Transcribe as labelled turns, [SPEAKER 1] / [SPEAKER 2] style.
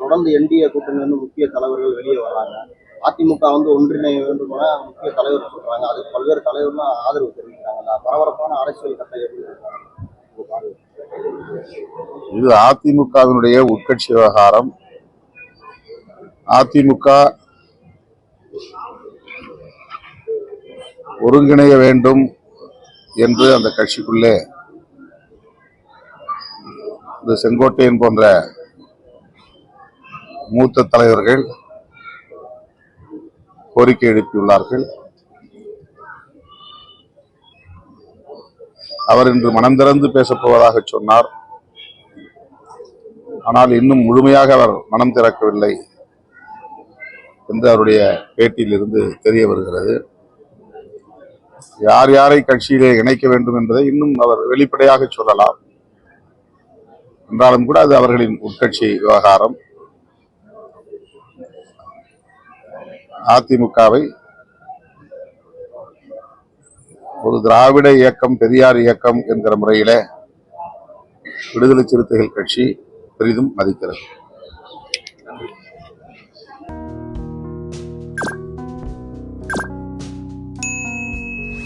[SPEAKER 1] தொடர்ந்து என்டிஏ கூட்டணி முக்கிய தலைவர்கள் வெளியே வராங்க. அதிமுக ஒன்றிணைய வேண்டும் என முக்கிய தலைவர் சொல்றாங்க. அதுக்கு பல்வேறு தலைவர்களும் ஆதரவு தெரிவிக்கிறாங்க. பரபரப்பான அரசியல் கட்டை எப்படி இருக்காங்க?
[SPEAKER 2] இது அதிமுகவினுடைய உட்கட்சி விவகாரம். அதிமுக ஒருங்கிணைய வேண்டும் என்று அந்த கட்சிக்குள்ளே இந்த செங்கோட்டையன் போன்ற மூத்த தலைவர்கள் கோரிக்கை எழுப்பியுள்ளார்கள். அவர் இன்று மனம் திறந்து பேசப்போவதாக சொன்னார். ஆனால் இன்னும் முழுமையாக அவர் மனம் திறக்கவில்லை என்று அவருடைய பேட்டியில் இருந்து தெரிய வருகிறது. யார் யாரை கட்சியிலே இணைக்க வேண்டும் என்பதை இன்னும் அவர் வெளிப்படையாக சொல்லலாம். என்றாலும் கூட அது அவர்களின் உட்கட்சி விவகாரம். அதிமுகவை ஒரு திராவிட இயக்கம், பெரியார் இயக்கம் என்கிற முறையிலே விடுதலை சிறுத்தைகள் கட்சி பெரிதும் மதிக்கிறது.